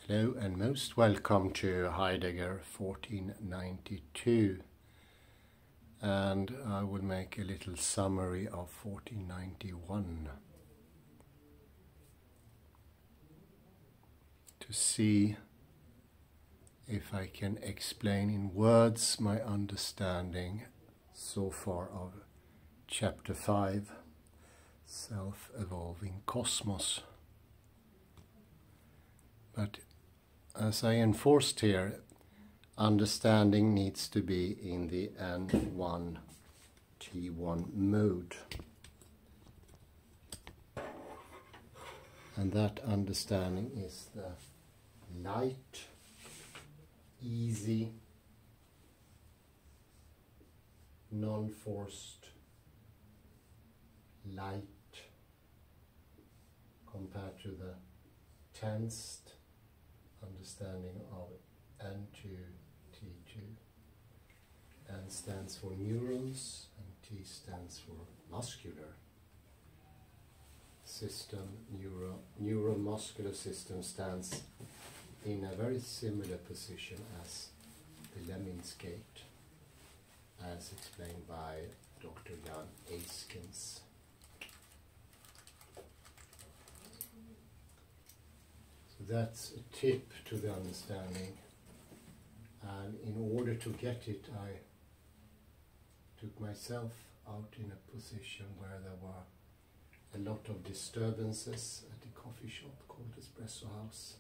Hello and most welcome to Heidegger 1492, and I will make a little summary of 1491 to see if I can explain in words my understanding so far of chapter 5, Self-Evolving Cosmos. But as I enforced here, understanding needs to be in the N1 T1 mode. And that understanding is the light, easy, non-forced light compared to the tensed understanding of N2, T2. N stands for neurons and T stands for muscular system. Neuromuscular system stands in a very similar position as the Lemin's gate, as explained by Dr. Jan Eyskens. So that's a tip to the understanding, and in order to get it, I took myself out in a position where there were a lot of disturbances at the coffee shop called Espresso House.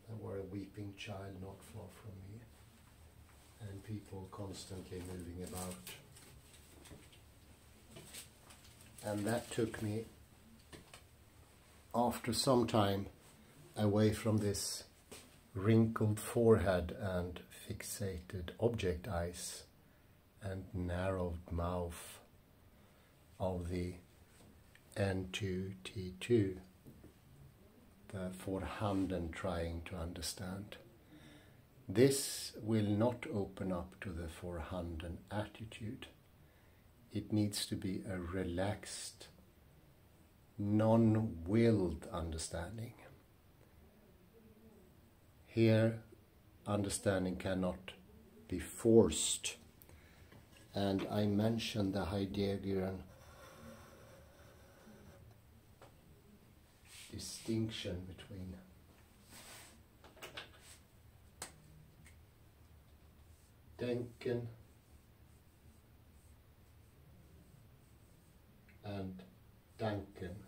There were a weeping child not far from me, and people constantly moving about. And that took me, after some time, away from this wrinkled forehead and fixated object eyes and narrowed mouth of the N2, T2, the Vorhanden trying to understand. This will not open up to the Vorhanden attitude. It needs to be a relaxed, non-willed understanding. Here, understanding cannot be forced, and I mentioned the Heideggerian distinction between denken and danken.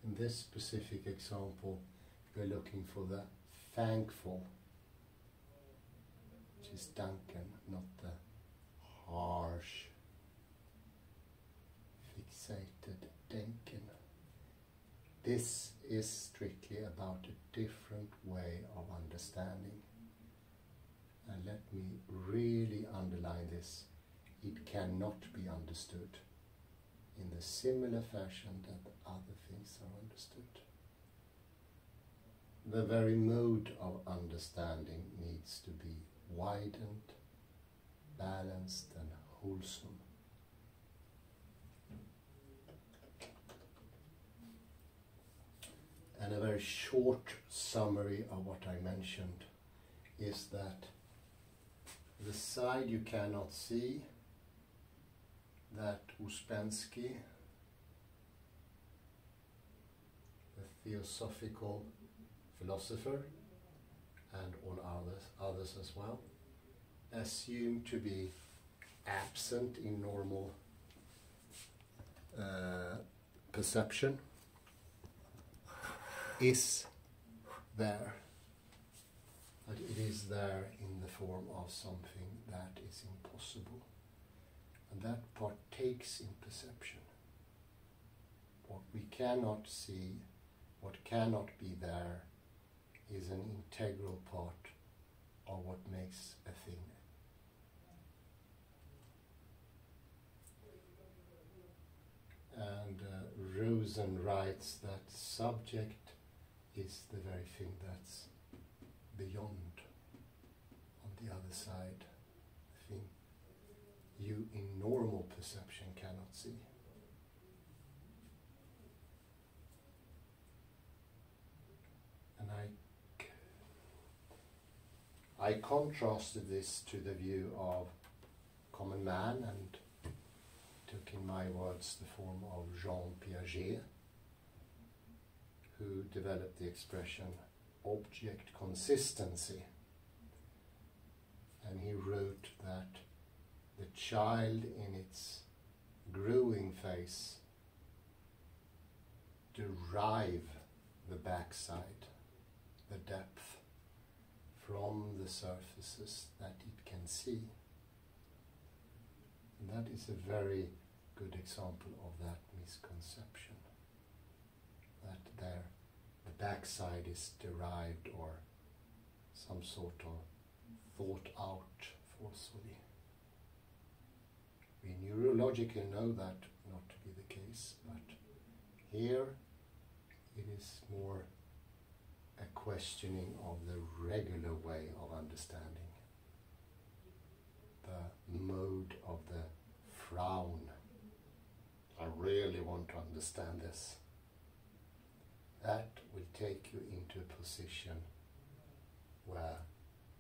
In this specific example, we're looking for the thankful, which is danken, not the harsh, fixated denken. This is strictly about a different way of understanding. And let me really underline this. It cannot be understood in the similar fashion that other things are understood. The very mode of understanding needs to be widened, balanced and wholesome. And a very short summary of what I mentioned is that the side you cannot see, that Ouspensky, the theosophical philosopher, and all others as well, assume to be absent in normal perception, is there, but it is there in the form of something that is impossible. And that partakes in perception. What we cannot see, what cannot be there, is an integral part of what makes a thing. And Rosen writes that subject is the very thing that's beyond, on the other side, the thing you in normal perception cannot see. I contrasted this to the view of common man and took in my words the form of Jean Piaget, who developed the expression object consistency. And he wrote that the child in its growing phase derive the backside, the depth, from the surfaces that it can see. And that is a very good example of that misconception, that the backside is derived or some sort of thought out forcefully. We neurologically know that not to be the case, but here it is more a questioning of the regular way of understanding, the mode of the frown. I really want to understand this. That will take you into a position where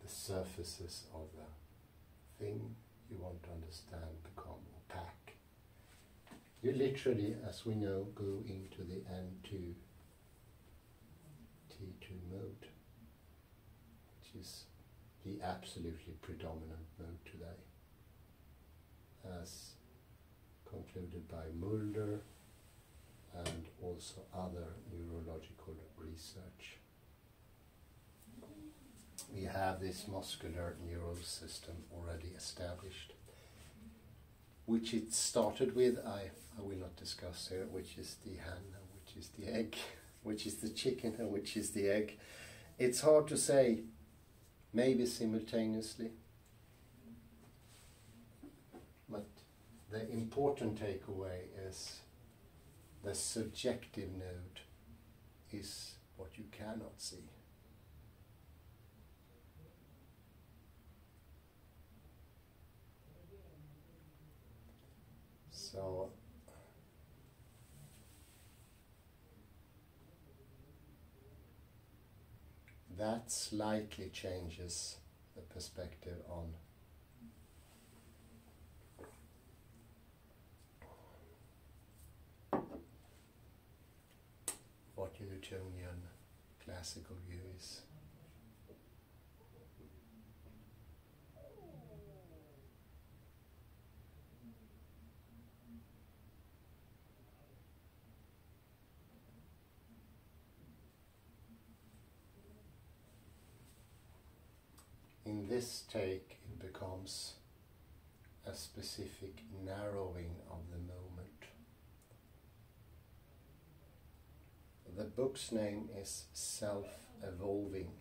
the surfaces of the thing you want to understand become opaque. You literally, as we know, go into the N2 T2 mode, which is the absolutely predominant mode today, as concluded by Mulder and also other neurological research. We have this muscular neural system already established, which it started with, I will not discuss here, which is the hen and which is the egg, which is the chicken and which is the egg. It's hard to say, maybe simultaneously, but the important takeaway is the subjective node is what you cannot see. So that slightly changes the perspective on what Newtonian classical view is. In this take, it becomes a specific narrowing of the moment. The book's name is Self-Evolving.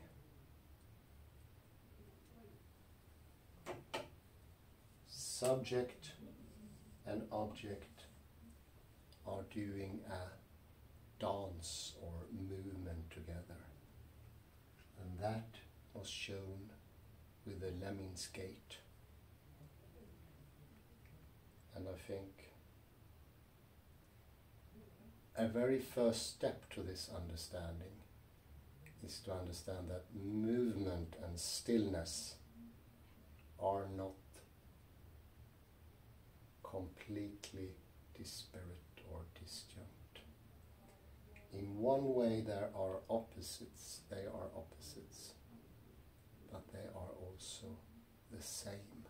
Subject and object are doing a dance or movement together, and that was shown with the lemming's gait. And I think a very first step to this understanding is to understand that movement and stillness are not completely disparate or disjunct. In one way there are opposites, they are opposites, but they are also the same.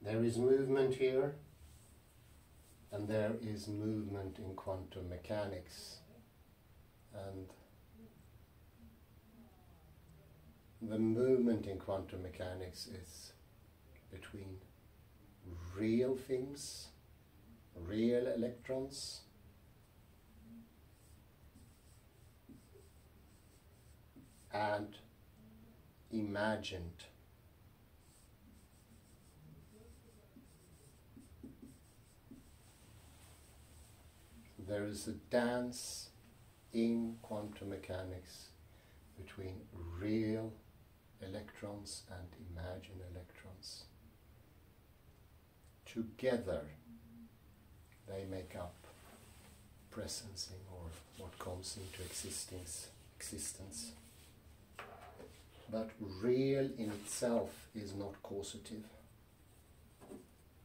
There is movement here, and there is movement in quantum mechanics, and the movement in quantum mechanics is between real things, real electrons, and imagined. There is a dance in quantum mechanics between real electrons and imagined electrons. Together they make up presencing, or what comes into existence. But real in itself is not causative.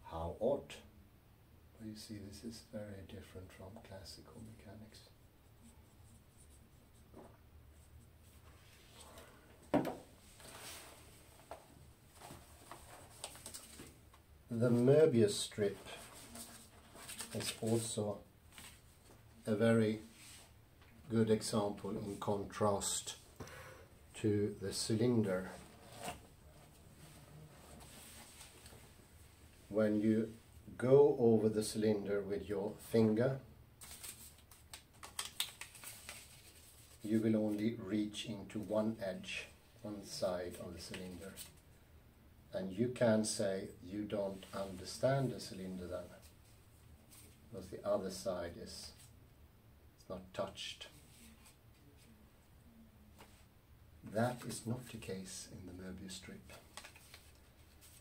How odd. Well, you see, this is very different from classical mechanics. The Möbius strip is also a very good example in contrast to the cylinder. When you go over the cylinder with your finger, you will only reach into one edge, one side of the cylinder. And you can say you don't understand the cylinder then, because the other side is not touched. That is not the case in the Möbius strip.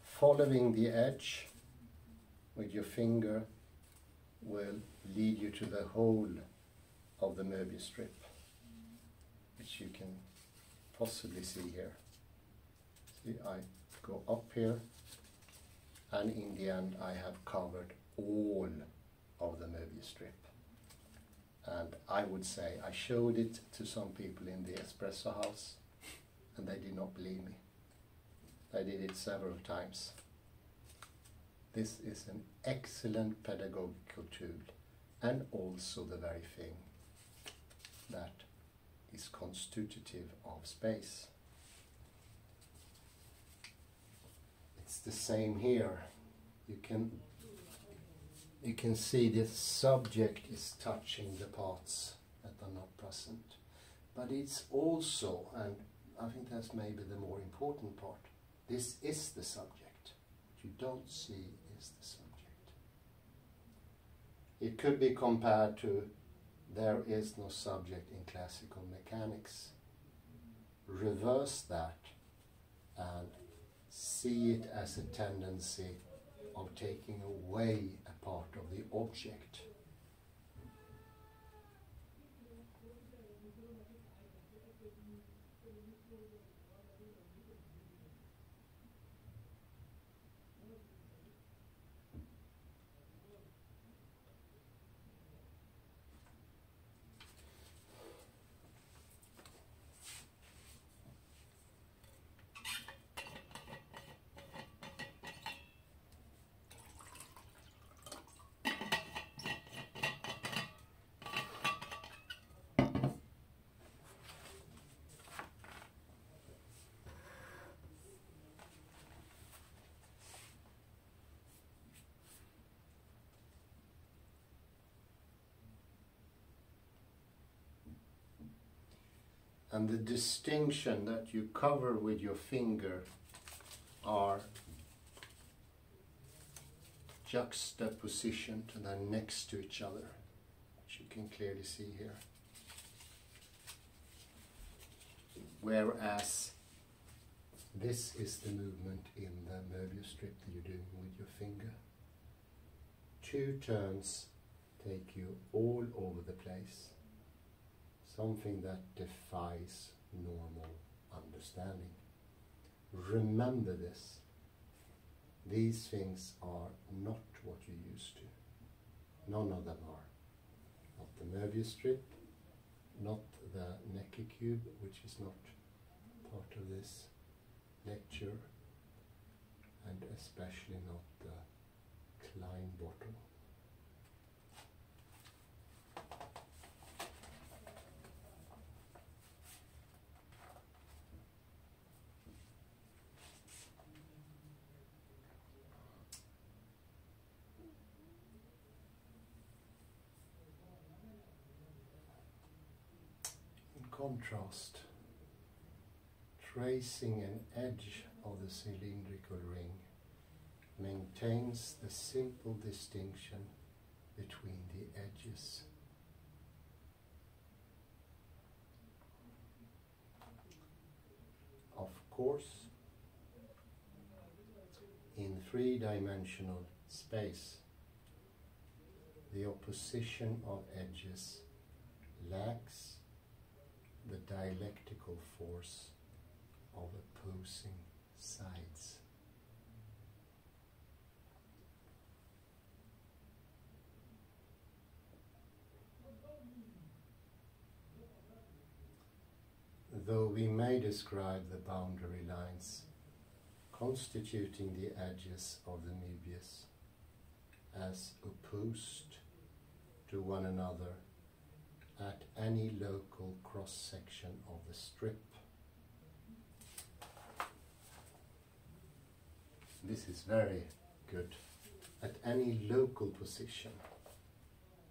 Following the edge with your finger will lead you to the whole of the Möbius strip, which you can possibly see here. See, I go up here, and in the end I have covered all of the Möbius strip. And I would say I showed it to some people in the espresso house, and they did not believe me. I did it several times. This is an excellent pedagogical tool, and also the very thing that is constitutive of space. It's the same here. You can see the subject is touching the parts that are not present. But it's also, and I think that's maybe the more important part, this is the subject. What you don't see is the subject. It could be compared to there is no subject in classical mechanics. Reverse that and see it as a tendency of taking away a part of the object. And the distinction that you cover with your finger are juxtapositioned and then next to each other, which you can clearly see here. Whereas this is the movement in the Möbius strip that you're doing with your finger. Two turns take you all over the place. Something that defies normal understanding. Remember this. These things are not what you're used to. None of them are. Not the Möbius strip, not the Necker cube, which is not part of this lecture, and especially not the Klein bottle. Contrast, tracing an edge of the cylindrical ring maintains the simple distinction between the edges. Of course, in three-dimensional space, the opposition of edges lacks the dialectical force of opposing sides. Though we may describe the boundary lines constituting the edges of the Möbius as opposed to one another at any local cross-section of the strip. This is very good. At any local position,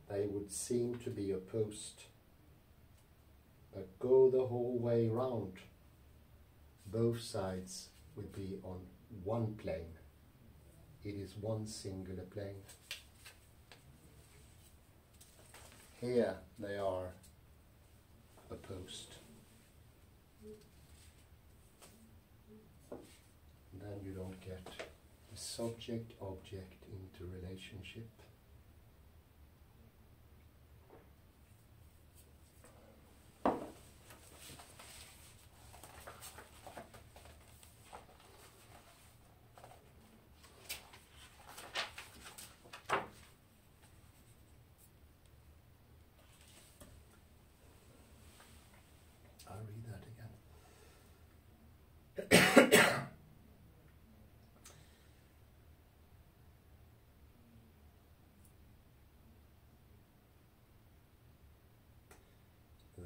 they would seem to be opposed. But go the whole way round, both sides would be on one plane. It is one singular plane. Here they are opposed. And then you don't get the subject-object interrelationship.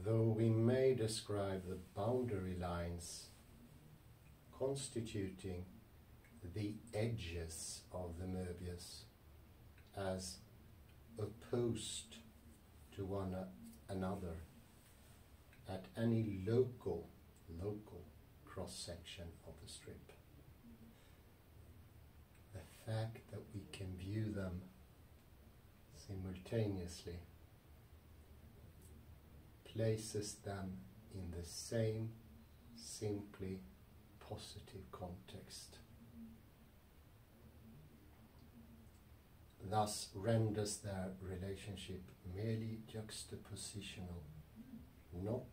Though we may describe the boundary lines constituting the edges of the Möbius as opposed to one another at any local cross-section of the strip, the fact that we can view them simultaneously places them in the same simply positive context, thus renders their relationship merely juxtapositional, not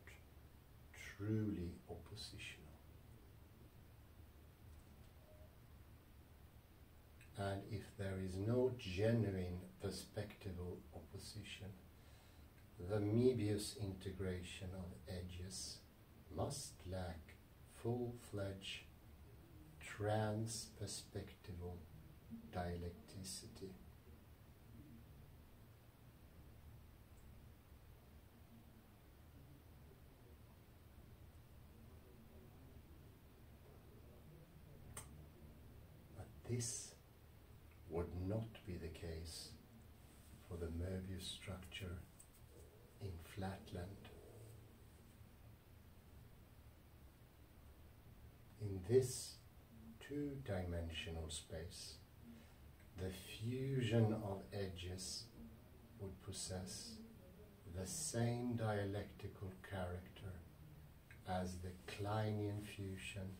truly oppositional. And if there is no genuine perspectival opposition, the Möbius integration of edges must lack full-fledged trans-perspectival dialecticity. But this would not be the case for the Möbius structure in flatland. In this two-dimensional space, the fusion of edges would possess the same dialectical character as the Kleinian fusion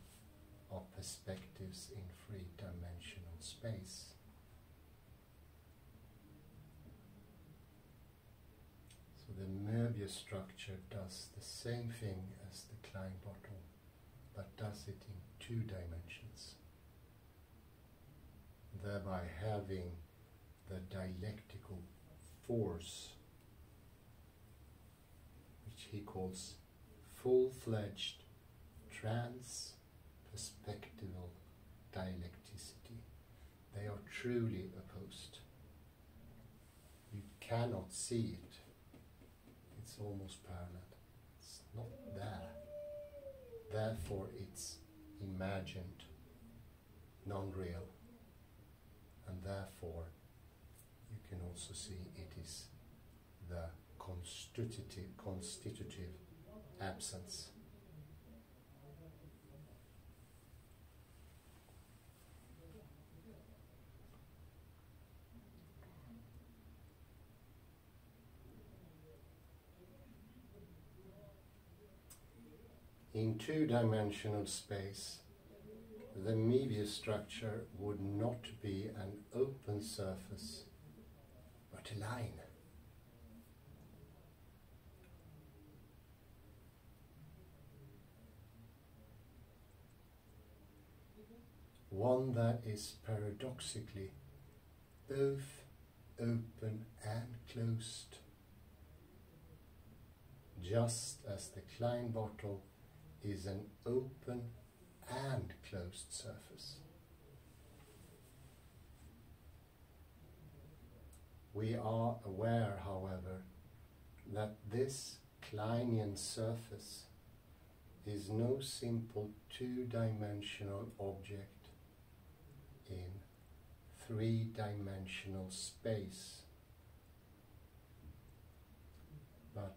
of perspectives in three-dimensional space. So the Möbius structure does the same thing as the Klein bottle, but does it in two dimensions, thereby having the dialectical force, which he calls full-fledged trans-perspectival dialecticity. They are truly opposed. You cannot see it. It's almost parallel. It's not there. Therefore it's imagined, non-real, and therefore you can also see it is the constitutive absence. In two-dimensional space, the Möbius structure would not be an open surface, but but a line. One that is paradoxically both open and closed, just as the Klein bottle is an open and closed surface. We are aware, however, that this Kleinian surface is no simple two-dimensional object in three-dimensional space, but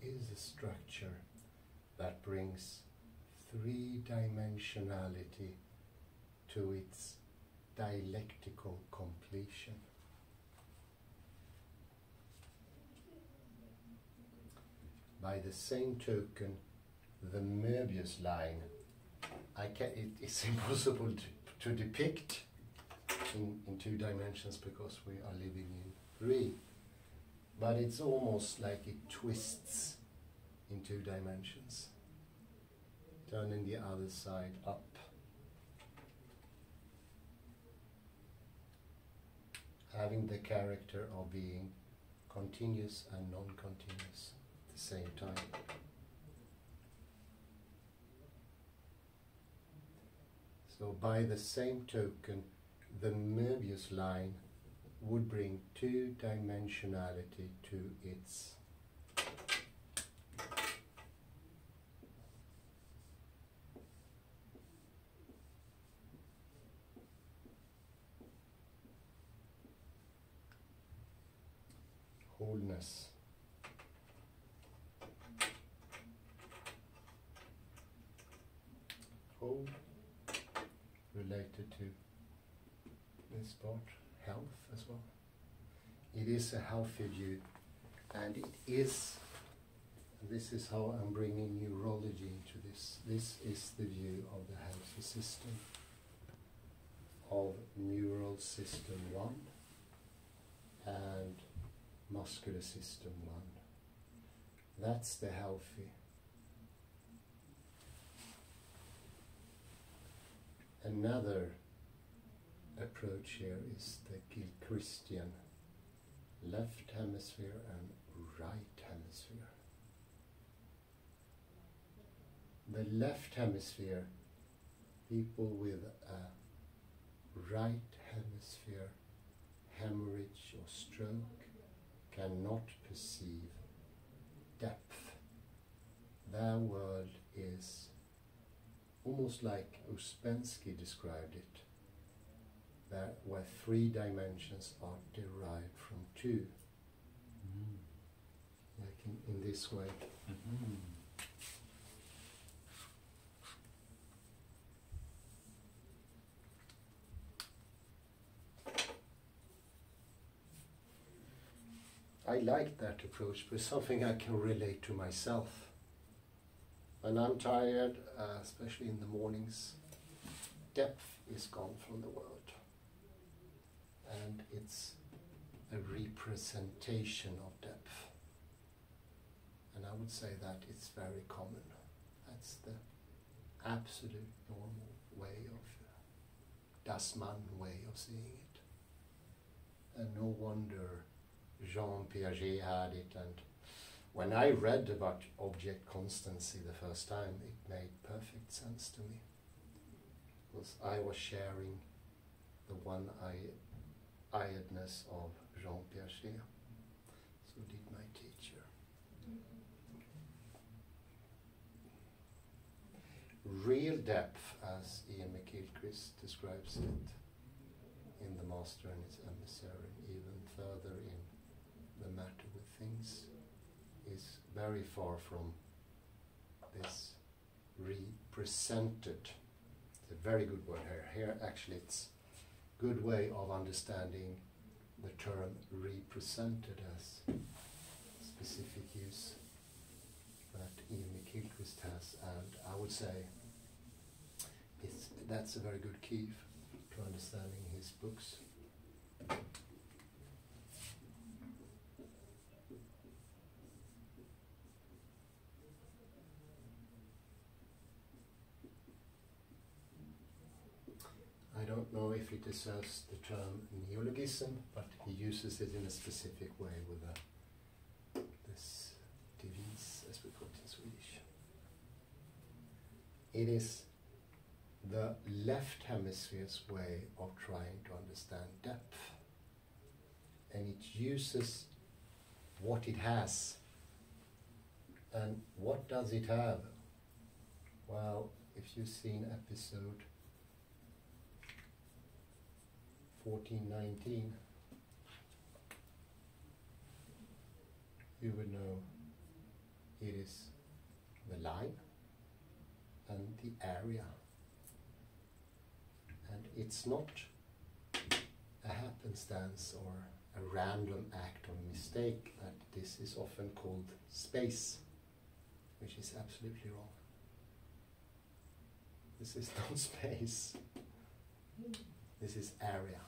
is a structure that brings three-dimensionality to its dialectical completion. By the same token, the Möbius line, it's impossible to depict in 2 dimensions because we are living in 3. But it's almost like it twists in 2 dimensions, turning the other side up. Having the character of being continuous and non-continuous at the same time. So by the same token, the Möbius line would bring 2-dimensionality to its wholeness. Whole related to this part. Health as well. It is a healthy view, and it is, this is how I'm bringing neurology into this. This is the view of the healthy system, of neural system 1 and muscular system 1. That's the healthy. Another approach here is the Gilchristian left hemisphere and right hemisphere. The left hemisphere, people with a right hemisphere hemorrhage or stroke cannot perceive depth. Their world is almost like Ouspensky described it, where 3 dimensions are derived from 2. Like in this way. I like that approach, but it's something I can relate to myself. When I'm tired, especially in the mornings, depth is gone from the world. And it's a representation of depth. And I would say that it's very common. That's the absolute normal way of, Das Mann way of seeing it. And no wonder Jean Piaget had it, and when I read about object constancy the first time, it made perfect sense to me. Because I was sharing the one-eyedness of Jean Piaget. So did my teacher. Real depth, as Ian McGilchrist describes it in The Master and His Emissary, even further in The Matter with Things, is very far from this represented. It's a very good word here. Here actually it's a good way of understanding the term represented as specific use. Jimmy Kilquist has, and I would say that's a very good key to understanding his books. I don't know if it deserves the term neologism, but he uses it in a specific way with this devis, as we call it in Swedish. It is the left hemisphere's way of trying to understand depth, and it uses what it has. And what does it have? Well, if you've seen episode 1419, you would know it is the line and the area. And it's not a happenstance or a random act or mistake that this is often called space, which is absolutely wrong. This is not space. This is area.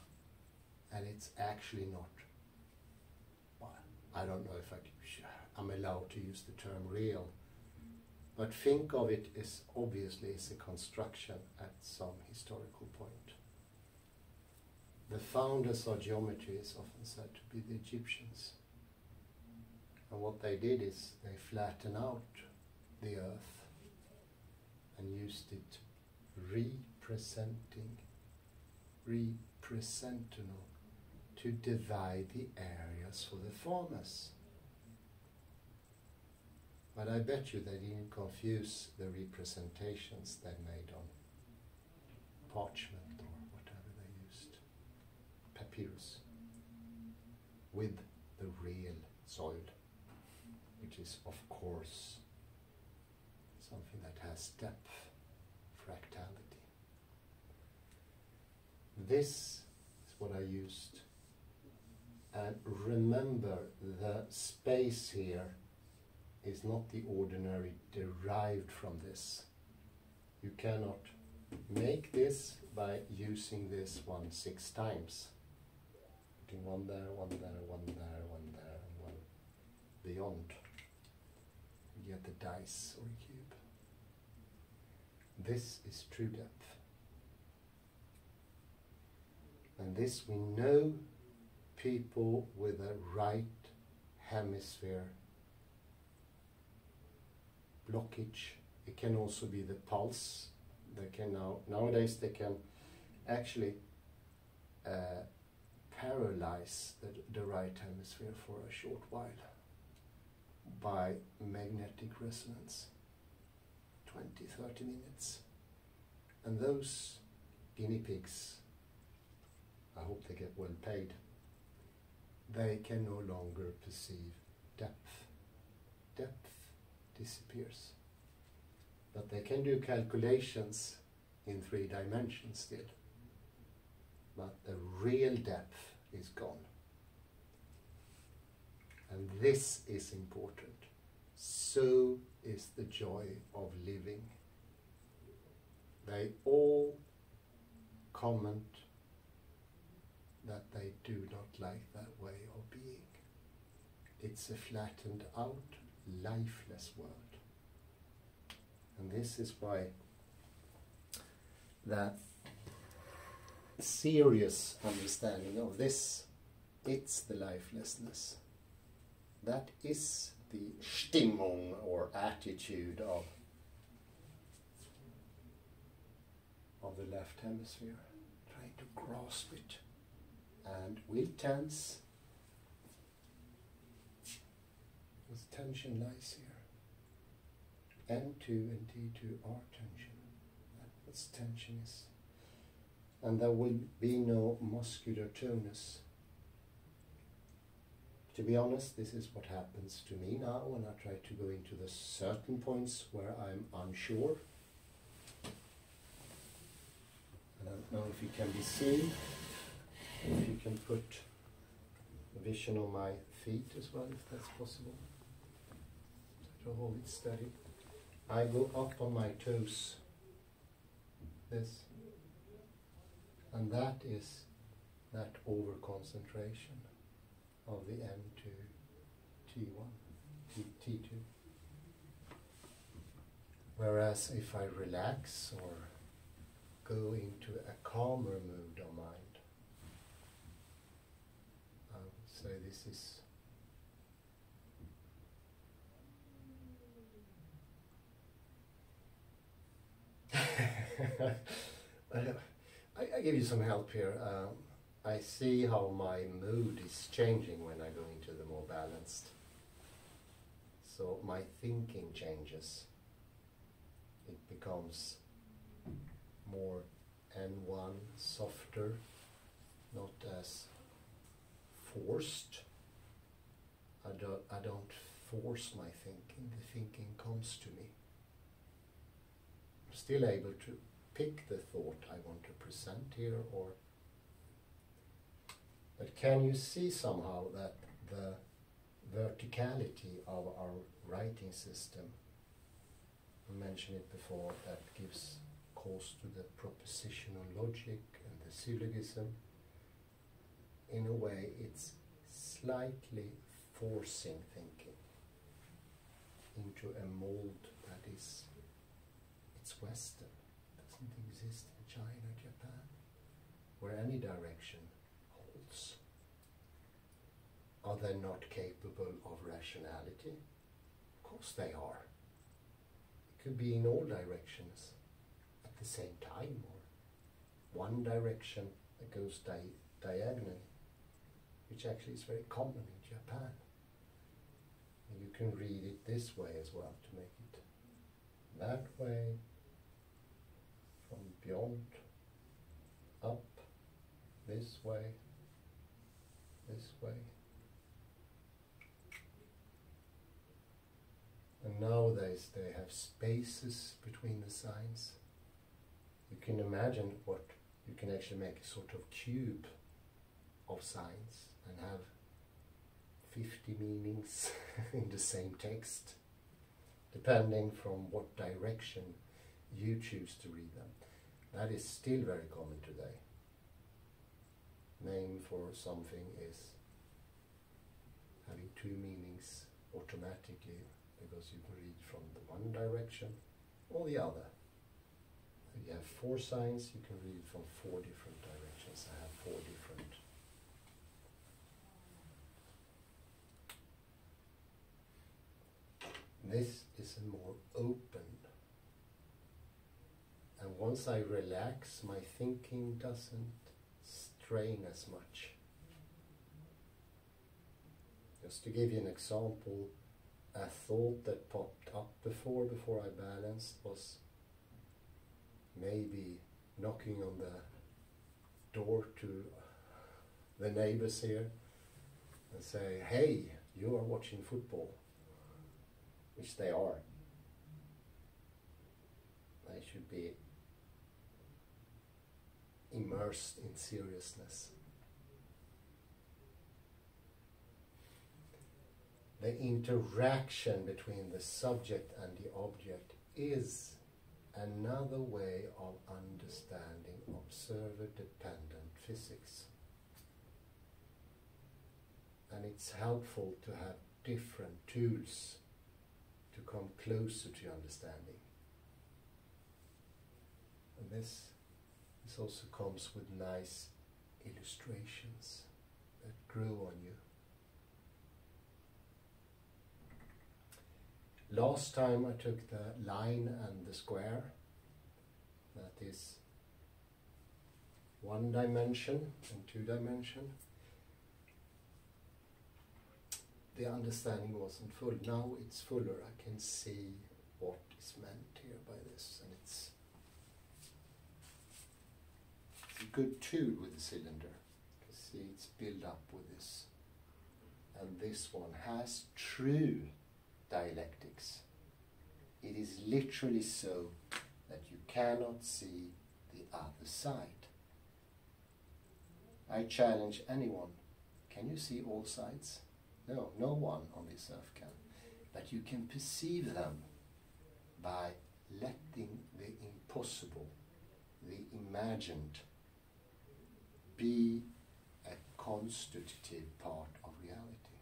And it's actually not, well, I don't know if I'm allowed to use the term real, but think of it as obviously as a construction at some historical point. The founders of geometry is often said to be the Egyptians. And what they did is they flattened out the earth and used it representational to divide the areas for the farmers. But I bet you they didn't confuse the representations they made on parchment or whatever they used, papyrus, with the real soil, which is of course something that has depth, fractality. This is what I used. And remember, the space here is not the ordinary derived from this. You cannot make this by using this one 6 times. Putting one there, one there, one there, one there, and one beyond. You get the dice or a cube. This is true depth. And this we know people with a right hemisphere blockage. It can also be the pulse. They can nowadays they can actually paralyze the right hemisphere for a short while by magnetic resonance, 20-30 minutes. And those guinea pigs, I hope they get well paid, they can no longer perceive depth. Depth disappears. But they can do calculations in 3 dimensions still. But the real depth is gone. And this is important. So is the joy of living. They all comment that they do not like that way of being. It's a flattened out, lifeless world. And this is why that serious understanding of this, it's the lifelessness. That is the Stimmung or attitude of the left hemisphere, trying to grasp it. And we tense, because tension lies here. N2 and T2 are tension. That's what tension is. And there will be no muscular tonus. To be honest, this is what happens to me now when I try to go into the certain points where I'm unsure. I don't know if it can be seen. If you can put a vision on my feet as well, if that's possible. To hold it steady. I go up on my toes, this, and that is that over-concentration of the M to T1, T2. Whereas if I relax or go into a calmer mood of mind, I would say this is I give you some help here. I see how my mood is changing when I go into the more balanced. So my thinking changes. It becomes more N1, softer, not as forced. I don't force my thinking. The thinking comes to me. I'm still able to pick the thought I want to present here, but can you see somehow that the verticality of our writing system, I mentioned it before, that gives cause to the propositional logic and the syllogism, in a way it's slightly forcing thinking into a mold that is, it's Western. Doesn't exist in China, Japan, where any direction holds. Are they not capable of rationality? Of course they are. It could be in all directions at the same time, or one direction that goes diagonally, which actually is very common in Japan. And you can read it this way as well, to make it that way, from beyond, up, this way, this way. And nowadays they have spaces between the signs. You can imagine what, you can actually make a sort of cube of signs and have 50 meanings in the same text, depending from what direction you choose to read them. That is still very common today. Name for something is having two meanings automatically, because you can read from the one direction or the other. If you have four signs, you can read from four different directions. I have four different. This is a more open. And once I relax, my thinking doesn't strain as much. Just to give you an example, a thought that popped up before I balanced was maybe knocking on the door to the neighbors here and say, hey, you are watching football, which they are. They should be immersed in seriousness. The interaction between the subject and the object is another way of understanding observer-dependent physics. And it's helpful to have different tools to come closer to understanding. And this also comes with nice illustrations that grow on you. Last time I took the line and the square, that is one dimension and two dimension. The understanding wasn't full. Now it's fuller. I can see what is meant here by this, and it's a good tool with the cylinder. You can see it's built up with this. And this one has true dialectics. It is literally so that you cannot see the other side. I challenge anyone. Can you see all sides? No, no one on this earth can. But you can perceive them by letting the impossible, the imagined, be a constitutive part of reality.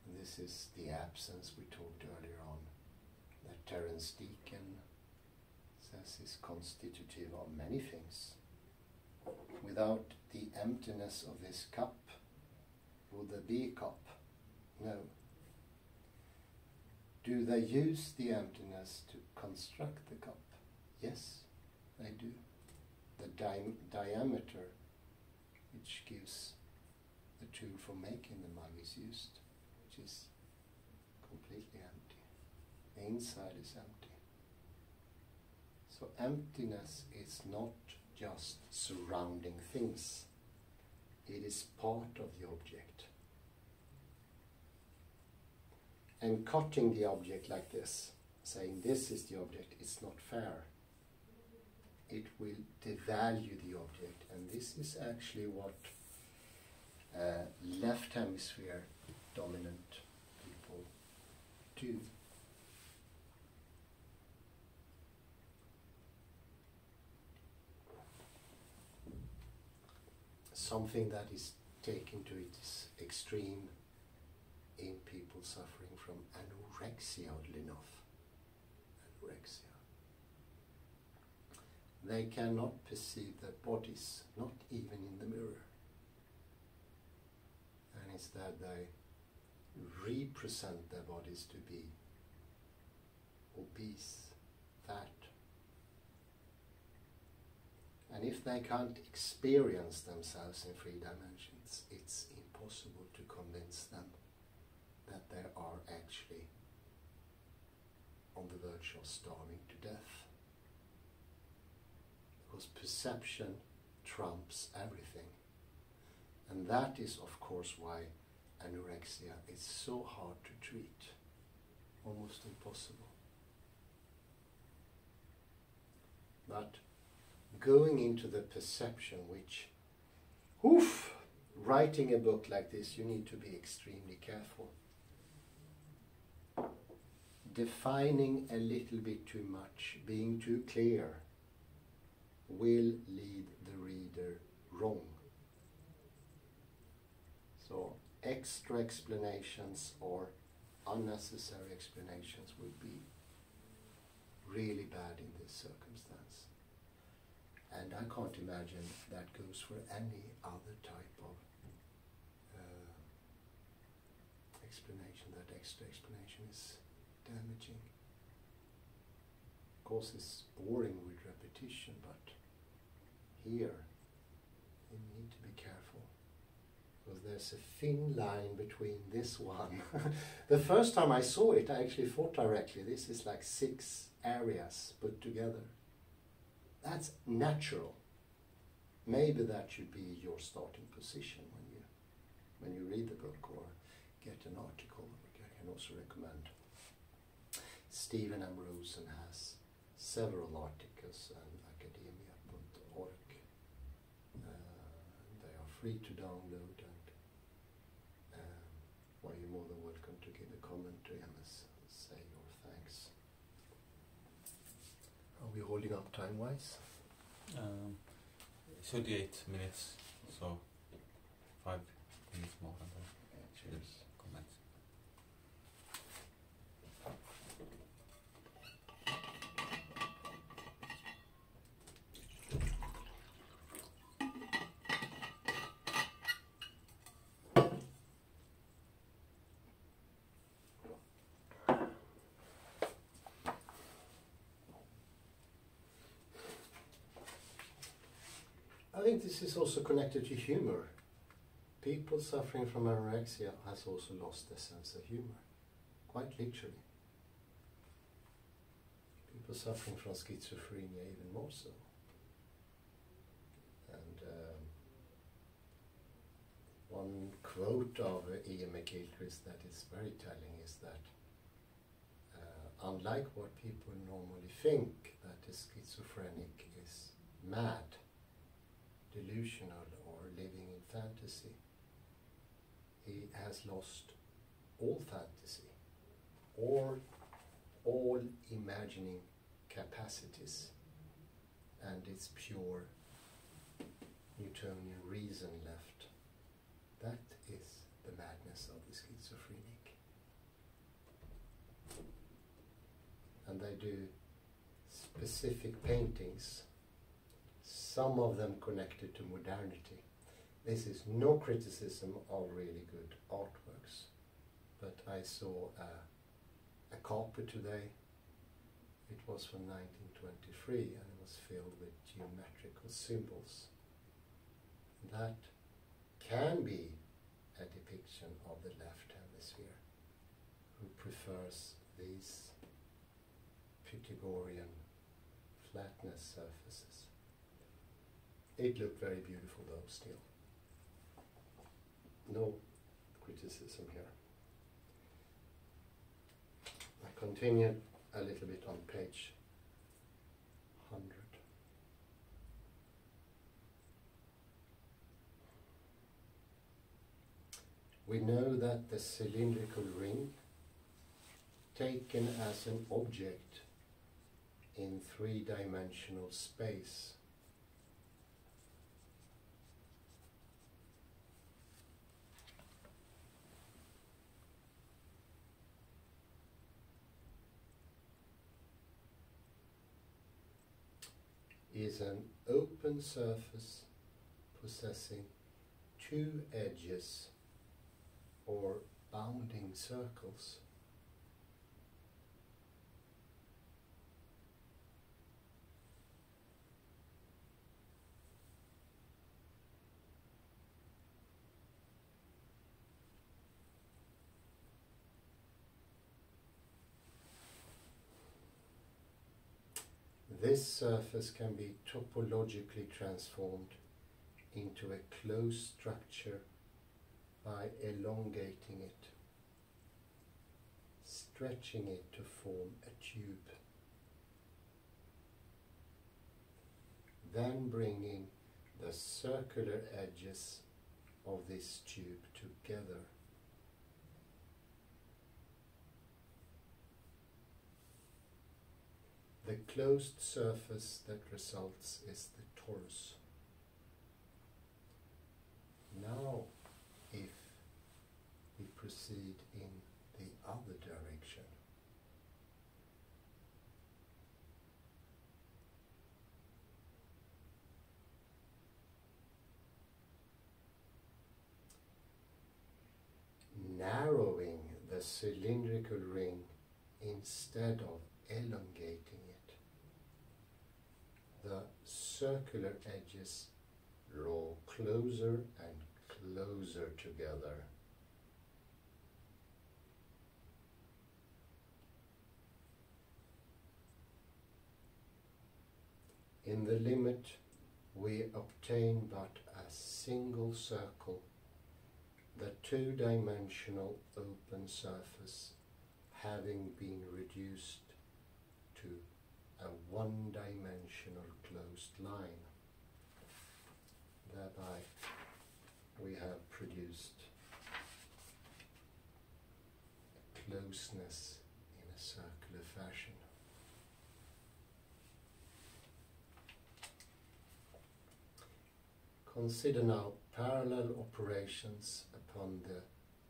And this is the absence we talked earlier on, that Terence Deacon says is constitutive of many things. Without the emptiness of this cup, would there be a cup? No. Do they use the emptiness to construct the cup? Yes, they do. The diameter which gives the tool for making the mug is used, which is completely empty. The inside is empty. So emptiness is not just surrounding things. It is part of the object. And cutting the object like this, saying this is the object, it's not fair. It will devalue the object, and this is actually what left hemisphere dominant people do. Something that is taken to its extreme in people suffering from anorexia, oddly enough. Anorexia. They cannot perceive their bodies, not even in the mirror. And instead they represent their bodies to be obese, fat. And if they can't experience themselves in 3 dimensions, it's impossible to convince them that they are actually on the verge of starving to death. Because perception trumps everything. And that is, of course, why anorexia is so hard to treat, almost impossible. But going into the perception, which, writing a book like this, you need to be extremely careful. Defining a little bit too much, being too clear, will lead the reader wrong. So extra explanations or unnecessary explanations would be really bad in this circumstance. And I can't imagine that goes for any other type of explanation. That extra explanation is damaging. Of course it's boring with repetition, but here you need to be careful, because there's a thin line between this one. The first time I saw it, I actually thought directly, this is like 6 areas put together. That's natural. Maybe that should be your starting position when you read the book or get an article. I can also recommend. Stephen M. Rosen has several articles on academia.org. They are free to download, and well, you're more than welcome to give a comment to him and say your thanks. Are we holding up time-wise? 38 minutes, so 5 minutes more than that. Cheers. Comments. I think this is also connected to humor. People suffering from anorexia has also lost their sense of humor, quite literally. People suffering from schizophrenia even more so. And one quote of Ian McGilchrist that is very telling is that unlike what people normally think, that a schizophrenic is mad, delusional, or living in fantasy, he has lost all fantasy, or all imagining capacities, and it's pure Newtonian reason left. That is the madness of the schizophrenic. And they do specific paintings, some of them connected to modernity. This is no criticism of really good artworks, but I saw a carpet today. It was from 1923 and it was filled with geometrical symbols. That can be a depiction of the left hemisphere, who prefers these Pythagorean flatness surfaces. It looked very beautiful though, still. No criticism here. I continue a little bit on page 100. We know that the cylindrical ring, taken as an object in three-dimensional space, is an open surface possessing two edges or bounding circles. This surface can be topologically transformed into a closed structure by elongating it, stretching it to form a tube, then bringing the circular edges of this tube together. The closed surface that results is the torus. Now, if we proceed in the other direction, narrowing the cylindrical ring instead of elongating it, the circular edges draw closer and closer together. In the limit, we obtain but a single circle, the two-dimensional open surface having been reduced to a one-dimensional closed line. Thereby we have produced a closeness in a circular fashion. Consider now parallel operations upon the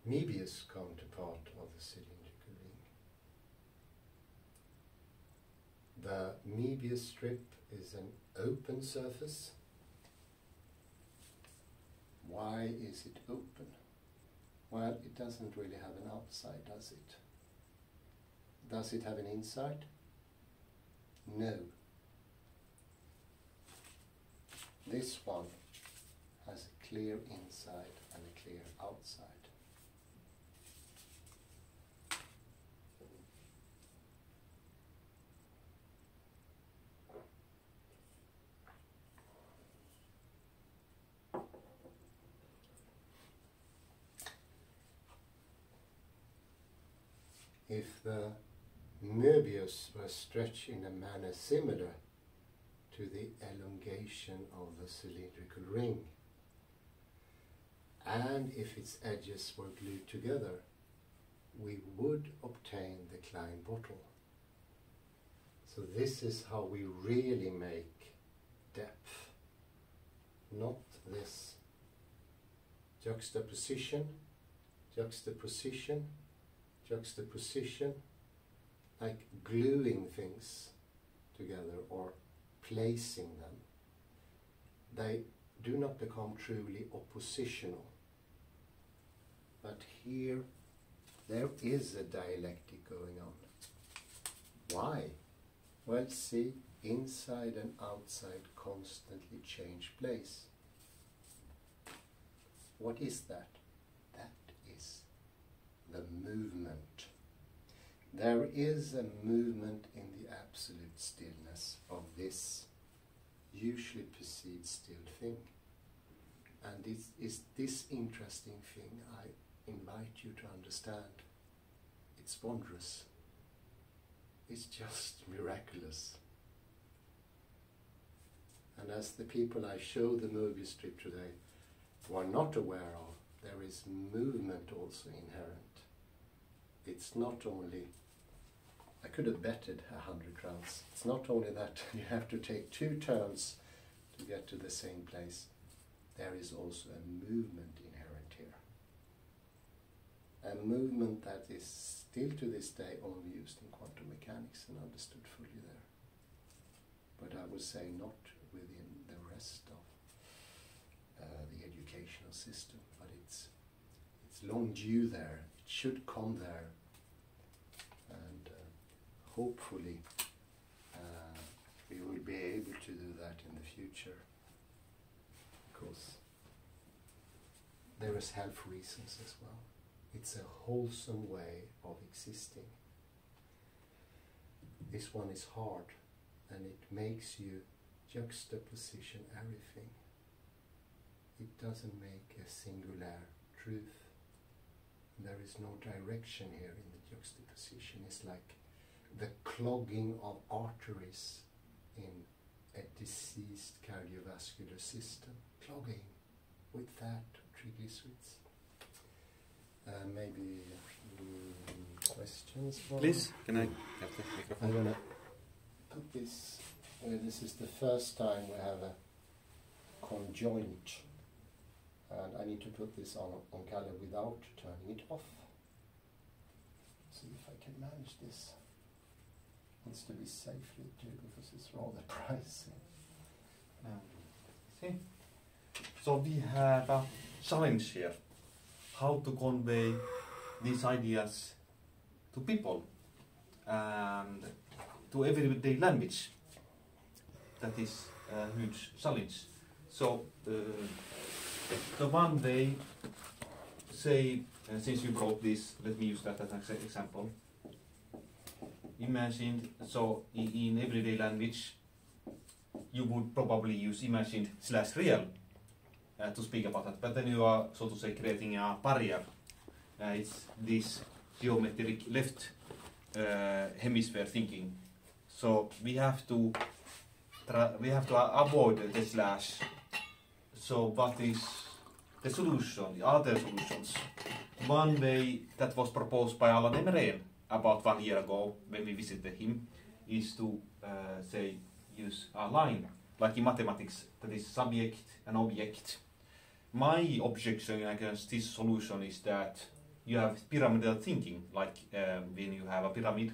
Möbius counterpart of the cylindrical ring. The Möbius strip is an open surface. Why is it open? Well, it doesn't really have an outside, does it? Does it have an inside? No. This one has a clear inside and a clear outside. If the Möbius were stretched in a manner similar to the elongation of the cylindrical ring, and if its edges were glued together, we would obtain the Klein bottle. So this is how we really make depth, not this juxtaposition, juxtaposition, juxtaposition, like gluing things together or placing them. They do not become truly oppositional. But here there is a dialectic going on. Why? Well, see, inside and outside constantly change place. What is that? That is the movement. There is a movement in the absolute stillness of this usually perceived still thing. And it is this interesting thing I invite you to understand. It's wondrous. It's just miraculous. And as the people I show the movie strip today who are not aware of, there is movement also inherent. It's not only, I could have betted 100 crowns, it's not only that you have to take 2 turns to get to the same place, there is also a movement inherent here. A movement that is still to this day only used in quantum mechanics and understood fully there. But I would say not within the rest of the educational system, but it's long due there. It should come there, and hopefully we will be able to do that in the future, because there is health reasons as well. It's a wholesome way of existing. This one is hard, and it makes you juxtaposition everything. It doesn't make a singular truth. There is no direction here in the juxtaposition. It's like the clogging of arteries in a diseased cardiovascular system. Clogging with fat, triglycerides. Maybe questions? Please, can I have the microphone? I'm going to put this, this is the first time we have a conjoint, and I need to put this on color without turning it off. See if I can manage this. Needs to be safely too, because it's rather pricey. See? So we have a challenge here. How to convey these ideas to people and to everyday language. That is a huge challenge. So the one way, say, since you brought this, let me use that as an example. Imagine, so in everyday language, you would probably use imagined / real to speak about that, but then you are, so to say, creating a barrier. It's this geometric left hemisphere thinking. So we have to avoid the slash. So what is the solution? The other solutions. One way that was proposed by Alan Emmerén about 1 year ago when we visited him is to say use a line like in mathematics, that is subject and object. My objection against this solution is that you have pyramidal thinking, like when you have a pyramid,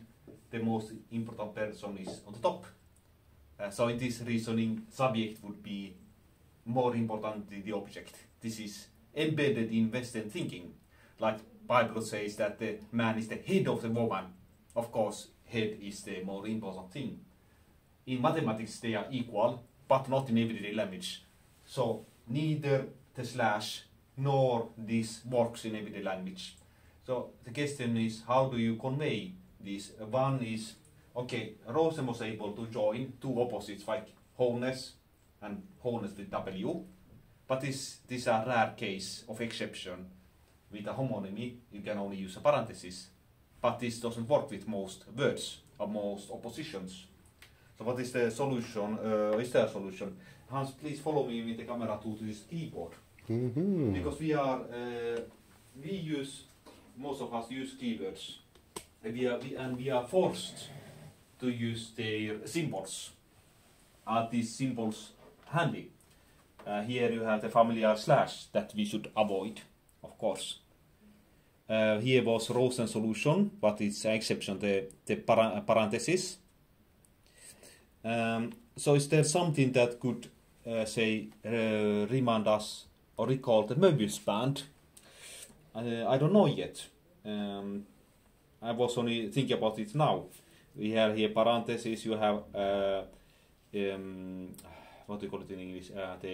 the most important person is on the top. So in this reasoning, subject would be more important than the object. This is embedded in Western thinking. Like Bible says that the man is the head of the woman. Of course, head is the more important thing. In mathematics, they are equal, but not in everyday language. So neither the slash nor this works in everyday language. So the question is, how do you convey this? One is, okay, Rosen was able to join 2 opposites like wholeness and wholeness with W, but this is a rare case of exception. With a homonymy, you can only use a parenthesis, but this doesn't work with most words or most oppositions. So what is the solution? Is there a solution? Hans, please follow me with the camera to this keyboard. Mm-hmm. Because we use most of us use keywords, and we are forced to use their symbols. Are these symbols handy? Here you have the familiar slash that we should avoid, of course. Here was Rosen solution, but it's an exception, the parenthesis. So is there something that could, remind us or recall the Möbius band? I don't know yet. I was only thinking about it now. We have here parentheses, you have, what do you call it in English? What do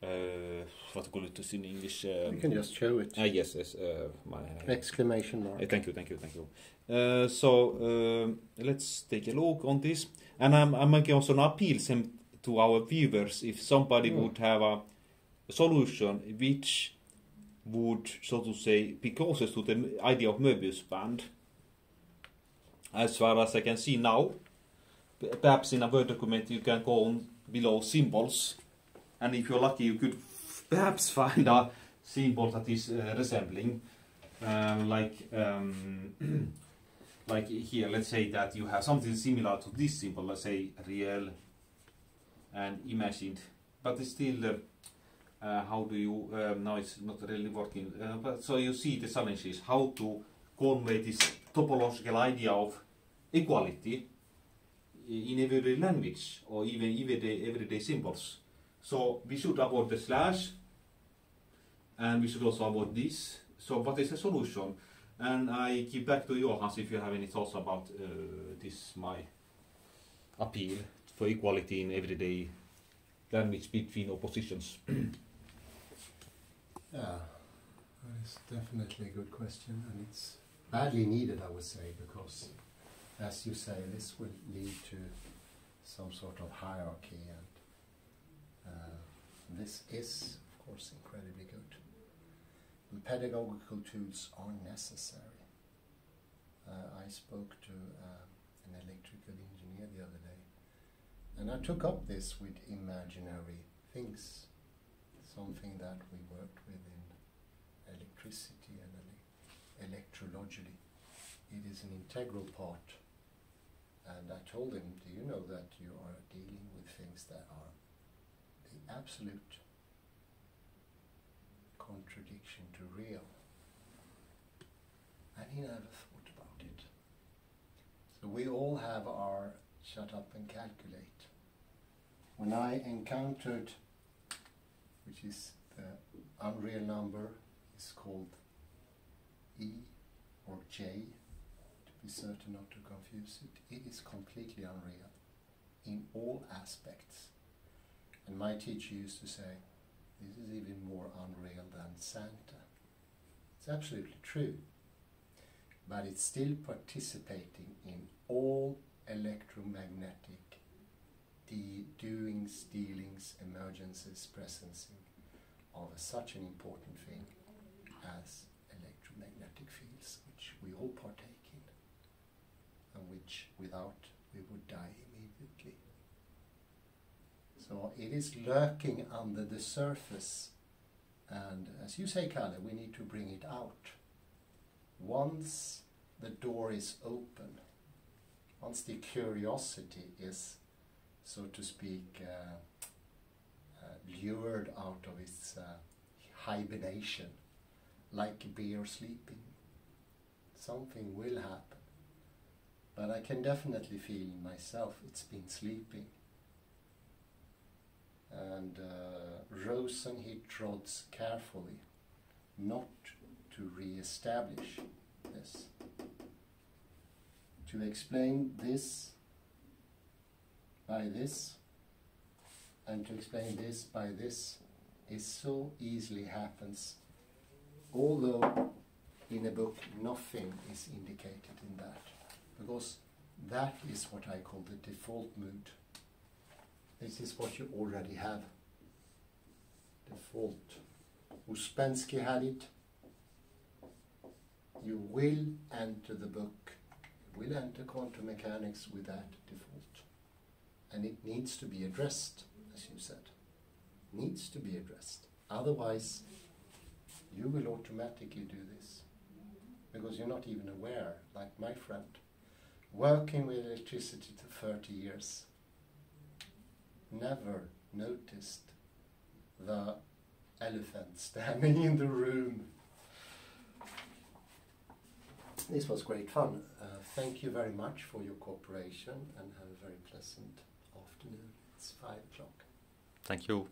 you call it in English? You can just show it. Yes. Exclamation mark. Thank you. So let's take a look on this. And I'm making also an appeal to our viewers if somebody would have a solution which would, so to say, be closest to the idea of Möbius band. As far as I can see now, perhaps in a Word document you can go on below symbols, and if you're lucky you could perhaps find a symbol that is resembling, like here, let's say that you have something similar to this symbol, let's say real and imagined, but it's still, how do you, now it's not really working, but so you see the challenges, how to convey this topological idea of equality in everyday language or even everyday symbols. So we should avoid the slash, and we should also avoid this. So what is the solution? And I give back to you, Hans, if you have any thoughts about this, my appeal for equality in everyday language between oppositions. Yeah, that is definitely a good question, and it's badly needed, I would say, because, as you say, this will lead to some sort of hierarchy, and this is, of course, incredibly good. And pedagogical tools are necessary. I spoke to an electrical engineer the other day, and I took up this with imaginary things, something that we worked with in electricity and electrology. It is an integral part, and I told him, do you know that you are dealing with things that are the absolute contradiction to real? And he never thought about it. So we all have our shut up and calculate. When I encountered, which is the unreal number, is called E or J, to be certain not to confuse it, it is completely unreal in all aspects. And my teacher used to say, this is even more unreal than Santa. It's absolutely true, but it's still participating in all electromagnetic doings, dealings, emergences, presencing of such an important thing as electromagnetic fields, which we all partake in, and which without we would die immediately. So it is lurking under the surface, and as you say, Kalle, we need to bring it out. Once the door is open, once the curiosity is, so to speak, lured out of its hibernation, like a bear sleeping, something will happen. But I can definitely feel myself, it's been sleeping. And Rosen, he trods carefully, not to re-establish this. To explain this by this, and to explain this by this, is so easily happens, although in a book nothing is indicated in that, because that is what I call the default mood. This is what you already have. Default. Ouspensky had it. You will enter the book, you will enter quantum mechanics with that default. And it needs to be addressed, as you said. Needs to be addressed. Otherwise, you will automatically do this. because you're not even aware, like my friend, working with electricity for 30 years, never noticed the elephant standing in the room. This was great fun. Thank you very much for your cooperation and have a very pleasant afternoon. It's 5 o'clock. Thank you.